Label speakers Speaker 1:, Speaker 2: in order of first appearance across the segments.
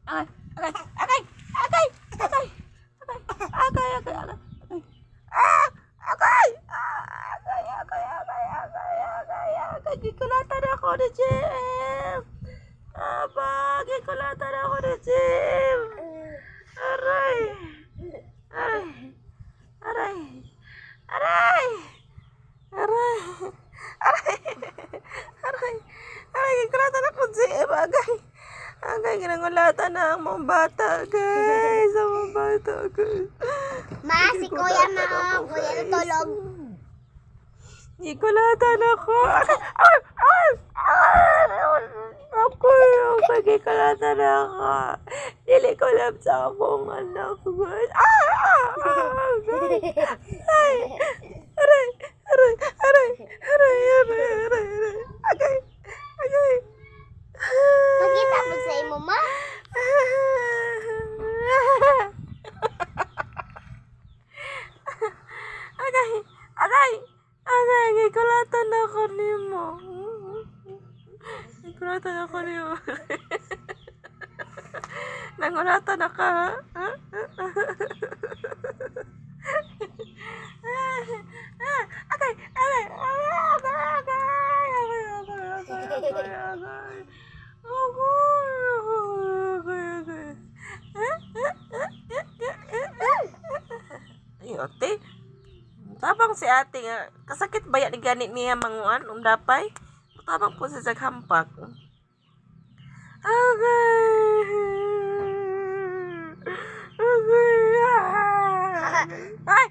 Speaker 1: Agay, agay, agay, agay, agay, agay, agay, agay, agay. Ah! Agay! Agay, agay, agay, agay, agay, agay. Gikulatan ako ni Jim. Aba, gikulatan ako ni Jim. Aray. Aray. Aray. Aray. Aray. Aray. Aray. Aray, gikulatan ako Jim. Agay. Agay, ginangulatan na ang mga bata, guys. Ang mga bata, guys.
Speaker 2: Ma, si kuya na. Kuya na tulog.
Speaker 1: Gikulatan ako. Ay! Ay! Ay! Ako yung gikulatan ako. Dili ko lang sa akong anak, guys. Ah! Ah! Guys. Ay! Aray! Aray! Aray! Aray! Aray! Aray! Aray! Agay! Agay!
Speaker 2: Nakita mo sa imo, ma?
Speaker 1: Agay! Agay! Agay! Gikulatan ako nimo. Gikulatan ako nimo. Nangulatan ako, ha? Agay! Agay! Agay! Agay! Agay! Agay! Agay! Agay! Agay! Ay, ate. Tabang si ate nga. Kasakit ba yan ni ganit niya manguan? Dapay? Tabang po sa hampak. Agay! Agay! Ay!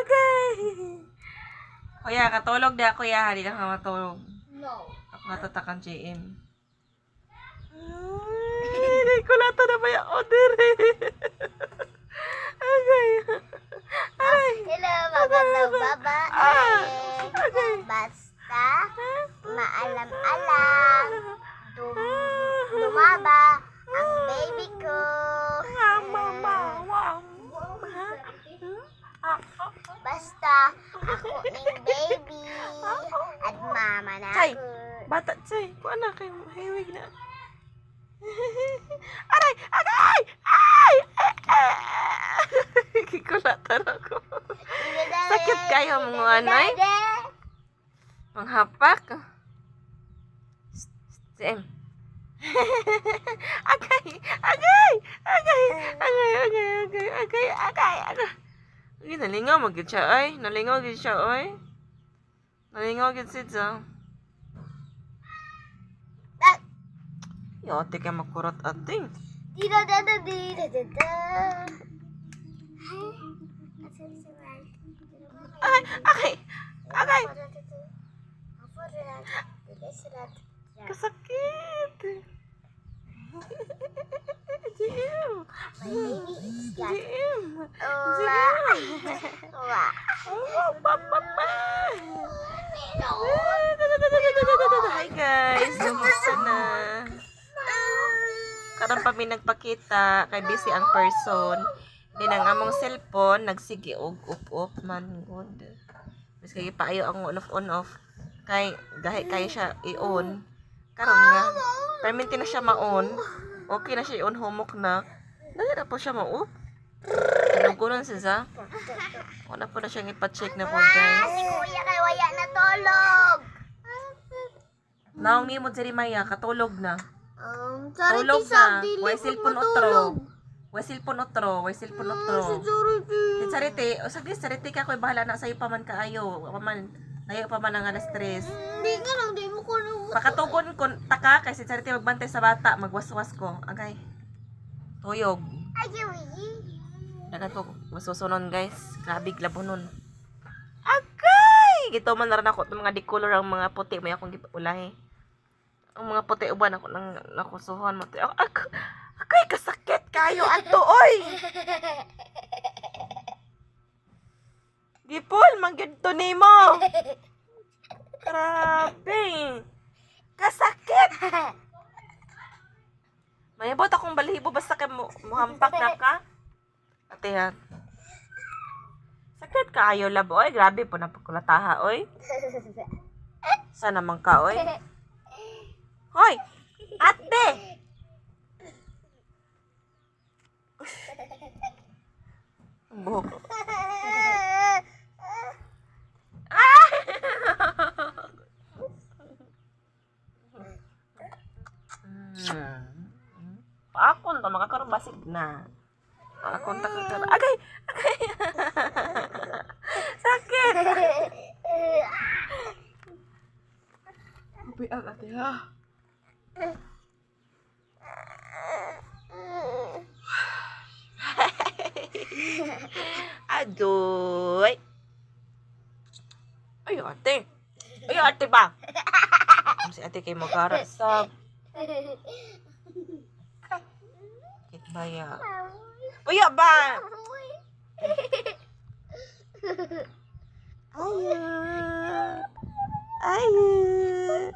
Speaker 1: Okay. Kuya, katulog na kuya. Hindi na ka matulog.
Speaker 2: No.
Speaker 1: Ako natatakan JM. Hindi ko lata na ba yung order eh. Okay. Ay.
Speaker 2: Hello, magandang babae. Basta, maalam-alam. Lumaba ang baby ko. Basta, ako ning baby. At mama na
Speaker 1: Chay,
Speaker 2: ako.
Speaker 1: bata, Chay. Kung anak kayo, mahiwig na. Aray! Aray! Ay! Kikulatan ako. Sakit kayo mga anay? Manghapak? Jem. Agay! Agay! Agay! Agay! Agay! Agay! Agay! Agay! Agay! Ay, nalingaw magid siya, ay. Nalingaw gid siya, ay. Nalingaw gid siya. Yote ka makurot ating. Agay! Agay! Agay! Kasakit! Jim! Jim! Oh, papa! Hi guys! Kamusta na? Karon pa mi nagpakita kay busy ang person. Din ang among cellphone nagsige og up man good. Mas kay paayo ang on off kay gahi kay siya i-on. Karon nga permanente na siya ma-on. Okay na siya i-on humok na. Dali na po siya ma-off. Tinugunan siya. Wala po na siyang ipa-check na po guys.
Speaker 2: Si kuya kay waya na tulog.
Speaker 1: Naong ni mo diri Maya katulog na.
Speaker 2: Charity
Speaker 1: Tulog
Speaker 2: sa
Speaker 1: na.
Speaker 2: dili
Speaker 1: Way
Speaker 2: ko
Speaker 1: cellphone
Speaker 2: matulog.
Speaker 1: otro. Way cellphone otro. Way cellphone otro.
Speaker 2: Charity.
Speaker 1: Si Charity, o sagdi Charity ka ko'y bahala na sa'yo pa man kaayo. Paman, layo pa man ang alas 3.
Speaker 2: Hindi nga lang, di mo ko na.
Speaker 1: Pakatugon ko taka kay si Charity magbantay sa bata, magwaswas ko. Agay. Tuyog.
Speaker 2: Ayaw,
Speaker 1: Dagan ko masusunon guys. Grabe labonon. Agay! Gito man na rin ako ng mga decolor ang mga puti may akong ulahi. Ang mga puti uban ako nang nakusuhan mo. Agay kasakit kayo ato oy. Gipol mangyud to nimo. Grabe. Kasakit. Mayabot akong balahibo basta kay muhampak na ka. Ate yan. Sakit kaayo lab, oy. Grabe po na pagkulataha, oy. Saan naman ka, oy? Hoy! Ate! Buhok. Paakon to, makakaroon basig na. Paakon ta ka. Agay! Agay! Sakit! Upi ang ate ha. Adoy! Ay, ate! Ay, ate ba? Si ate kay magara sa kit baya. Uya ba? Ayun. Ayun.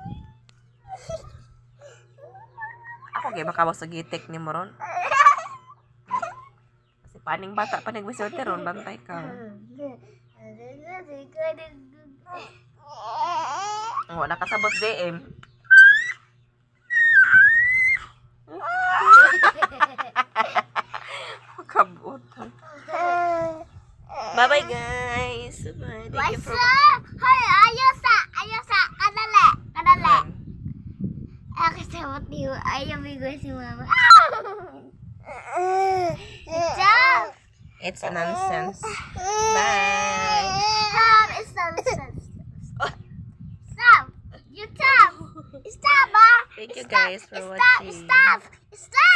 Speaker 1: Ako kay baka sa gitik ni Moron. Kasi paning bata pa nagbisote ron, bantay ka. Wala ka sa boss DM. Makabutan. Bye-bye guys. Bye. Thank you for
Speaker 2: Hoy, ayosa, kadali. Ako sabot niyo, ayaw bigo si mama. Stop!
Speaker 1: It's a nonsense. Bye.
Speaker 2: It's nonsense. Stop! You stop! Stop, ah!
Speaker 1: Thank you guys for
Speaker 2: Stop!
Speaker 1: watching.
Speaker 2: Stop! Stop!